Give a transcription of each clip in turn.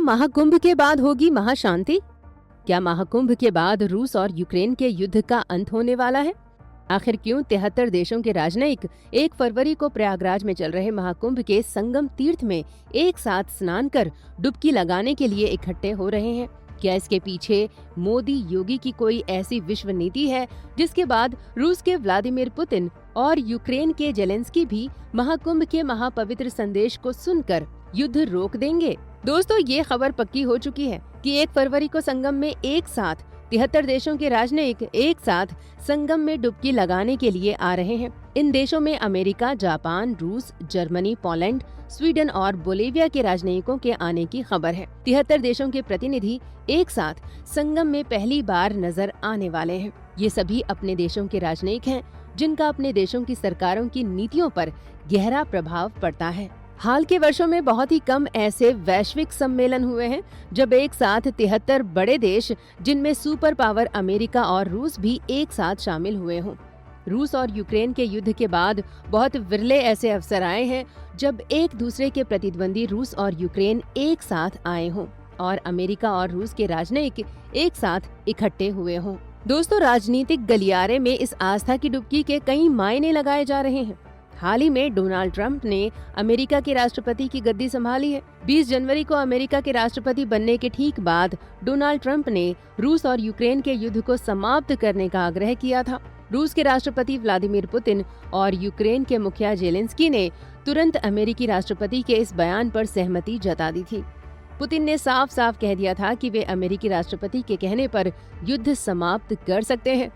महाकुंभ के बाद होगी महाशांति? क्या महाकुंभ के बाद रूस और यूक्रेन के युद्ध का अंत होने वाला है? आखिर क्यों 73 देशों के राजनयिक 1 फरवरी को प्रयागराज में चल रहे महाकुंभ के संगम तीर्थ में एक साथ स्नान कर डुबकी लगाने के लिए इकट्ठे हो रहे हैं? क्या इसके पीछे मोदी योगी की कोई ऐसी विश्व नीति है जिसके बाद रूस के व्लादिमीर पुतिन और यूक्रेन के जेलेंस्की भी महाकुंभ के महापवित्र संदेश को सुनकर युद्ध रोक देंगे? दोस्तों, ये खबर पक्की हो चुकी है कि 1 फरवरी को संगम में एक साथ 73 देशों के राजनयिक एक साथ संगम में डुबकी लगाने के लिए आ रहे हैं। इन देशों में अमेरिका, जापान, रूस, जर्मनी, पोलैंड, स्वीडन और बोलिविया के राजनयिकों के आने की खबर है। 73 देशों के प्रतिनिधि एक साथ संगम में पहली बार नजर आने वाले हैं। ये सभी अपने देशों के राजनयिक हैं, जिनका अपने देशों की सरकारों की नीतियों पर गहरा प्रभाव पड़ता है। हाल के वर्षों में बहुत ही कम ऐसे वैश्विक सम्मेलन हुए हैं जब एक साथ 73 बड़े देश, जिनमें सुपर पावर अमेरिका और रूस भी एक साथ शामिल हुए हों। रूस और यूक्रेन के युद्ध के बाद बहुत विरले ऐसे अवसर आए हैं जब एक दूसरे के प्रतिद्वंदी रूस और यूक्रेन एक साथ आए हों और अमेरिका और रूस के राजनयिक एक साथ इकट्ठे हुए हों। दोस्तों, राजनीतिक गलियारे में इस आस्था की डुबकी के कई मायने लगाए जा रहे हैं। हाल ही में डोनाल्ड ट्रंप ने अमेरिका के राष्ट्रपति की गद्दी संभाली है। 20 जनवरी को अमेरिका के राष्ट्रपति बनने के ठीक बाद डोनाल्ड ट्रंप ने रूस और यूक्रेन के युद्ध को समाप्त करने का आग्रह किया था। रूस के राष्ट्रपति व्लादिमीर पुतिन और यूक्रेन के मुखिया जेलेंस्की ने तुरंत अमेरिकी राष्ट्रपति के इस बयान पर सहमति जता दी थी। पुतिन ने साफ साफ कह दिया था कि वे अमेरिकी राष्ट्रपति के कहने पर युद्ध समाप्त कर सकते हैं।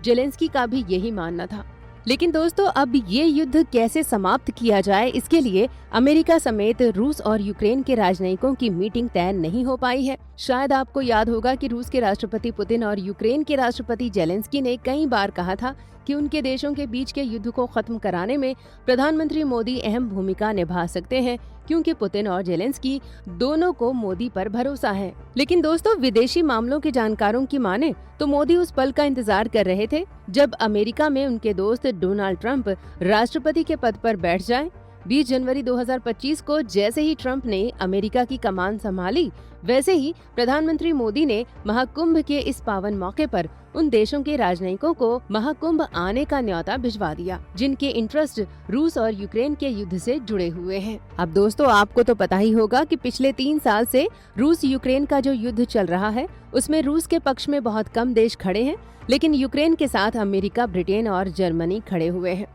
जेलेंस्की का भी यही मानना था। लेकिन दोस्तों, अब ये युद्ध कैसे समाप्त किया जाए, इसके लिए अमेरिका समेत रूस और यूक्रेन के राजनयिकों की मीटिंग तय नहीं हो पाई है। शायद आपको याद होगा कि रूस के राष्ट्रपति पुतिन और यूक्रेन के राष्ट्रपति जेलेंस्की ने कई बार कहा था कि उनके देशों के बीच के युद्ध को खत्म कराने में प्रधानमंत्री मोदी अहम भूमिका निभा सकते हैं, क्योंकि पुतिन और जेलेंस्की दोनों को मोदी पर भरोसा है। लेकिन दोस्तों, विदेशी मामलों के जानकारों की माने तो मोदी उस पल का इंतजार कर रहे थे जब अमेरिका में उनके दोस्त डोनाल्ड ट्रंप राष्ट्रपति के पद पर बैठ जाएं। 20 जनवरी 2025 को जैसे ही ट्रंप ने अमेरिका की कमान संभाली, वैसे ही प्रधानमंत्री मोदी ने महाकुंभ के इस पावन मौके पर उन देशों के राजनयिकों को महाकुंभ आने का न्योता भिजवा दिया, जिनके इंटरेस्ट रूस और यूक्रेन के युद्ध से जुड़े हुए हैं। अब दोस्तों, आपको तो पता ही होगा कि पिछले 3 साल से रूस यूक्रेन का जो युद्ध चल रहा है, उसमें रूस के पक्ष में बहुत कम देश खड़े हैं, लेकिन यूक्रेन के साथ अमेरिका, ब्रिटेन और जर्मनी खड़े हुए हैं।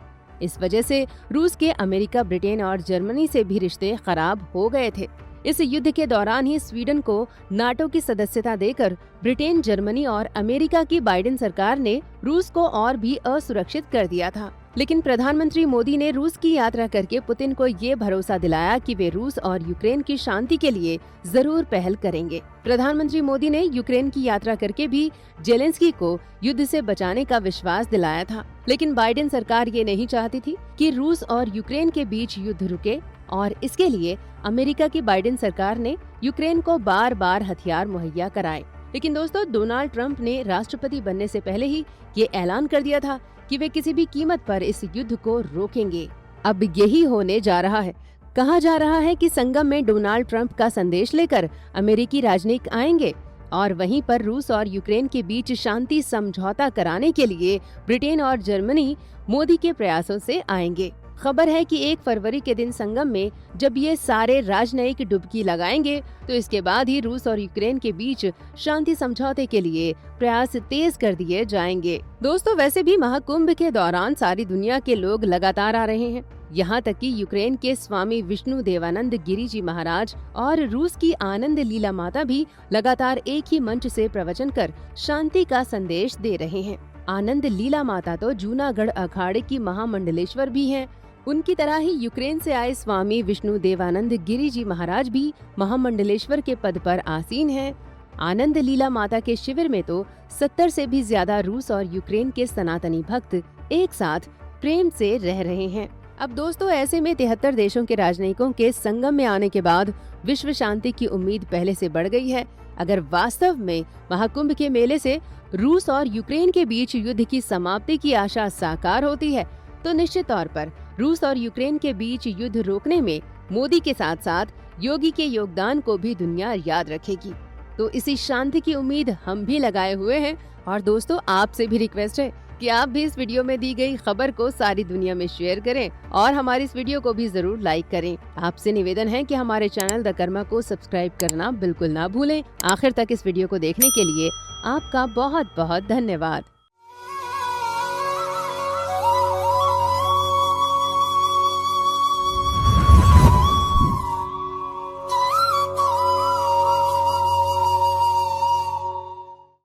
इस वजह से रूस के अमेरिका, ब्रिटेन और जर्मनी से भी रिश्ते खराब हो गए थे। इस युद्ध के दौरान ही स्वीडन को नाटो की सदस्यता देकर ब्रिटेन, जर्मनी और अमेरिका की बाइडेन सरकार ने रूस को और भी असुरक्षित कर दिया था। लेकिन प्रधानमंत्री मोदी ने रूस की यात्रा करके पुतिन को ये भरोसा दिलाया कि वे रूस और यूक्रेन की शांति के लिए जरूर पहल करेंगे। प्रधानमंत्री मोदी ने यूक्रेन की यात्रा करके भी जेलेंस्की को युद्ध से बचाने का विश्वास दिलाया था। लेकिन बाइडेन सरकार ये नहीं चाहती थी कि रूस और यूक्रेन के बीच युद्ध रुके, और इसके लिए अमेरिका की बाइडेन सरकार ने यूक्रेन को बार बार हथियार मुहैया कराए। लेकिन दोस्तों, डोनाल्ड ट्रंप ने राष्ट्रपति बनने से पहले ही ये ऐलान कर दिया था कि वे किसी भी कीमत पर इस युद्ध को रोकेंगे। अब यही होने जा रहा है। कहा जा रहा है कि संगम में डोनाल्ड ट्रंप का संदेश लेकर अमेरिकी राजनयिक आएंगे और वहीं पर रूस और यूक्रेन के बीच शांति समझौता कराने के लिए ब्रिटेन और जर्मनी मोदी के प्रयासों से आएंगे। खबर है कि 1 फरवरी के दिन संगम में जब ये सारे राजनयिक डुबकी लगाएंगे, तो इसके बाद ही रूस और यूक्रेन के बीच शांति समझौते के लिए प्रयास तेज कर दिए जाएंगे। दोस्तों, वैसे भी महाकुंभ के दौरान सारी दुनिया के लोग लगातार आ रहे हैं। यहाँ तक कि यूक्रेन के स्वामी विष्णु देवानंद गिरी जी महाराज और रूस की आनंद लीला माता भी लगातार एक ही मंच से प्रवचन कर शांति का संदेश दे रहे हैं। आनंद लीला माता तो जूनागढ़ अखाड़े की महामंडलेश्वर भी हैं। उनकी तरह ही यूक्रेन से आए स्वामी विष्णु देवानंद गिरी जी महाराज भी महामंडलेश्वर के पद पर आसीन हैं। आनंद लीला माता के शिविर में तो 70 से भी ज्यादा रूस और यूक्रेन के सनातनी भक्त एक साथ प्रेम से रह रहे हैं। अब दोस्तों, ऐसे में 73 देशों के राजनयिकों के संगम में आने के बाद विश्व शांति की उम्मीद पहले से बढ़ गई है। अगर वास्तव में महाकुंभ के मेले से रूस और यूक्रेन के बीच युद्ध की समाप्ति की आशा साकार होती है, तो निश्चित तौर पर रूस और यूक्रेन के बीच युद्ध रोकने में मोदी के साथ साथ योगी के योगदान को भी दुनिया याद रखेगी। तो इसी शांति की उम्मीद हम भी लगाए हुए हैं। और दोस्तों, आपसे भी रिक्वेस्ट है कि आप भी इस वीडियो में दी गई खबर को सारी दुनिया में शेयर करें और हमारी इस वीडियो को भी जरूर लाइक करें। आपसे निवेदन है कि हमारे चैनल द कर्मा को सब्सक्राइब करना बिल्कुल ना भूलें। आखिर तक इस वीडियो को देखने के लिए आपका बहुत बहुत धन्यवाद।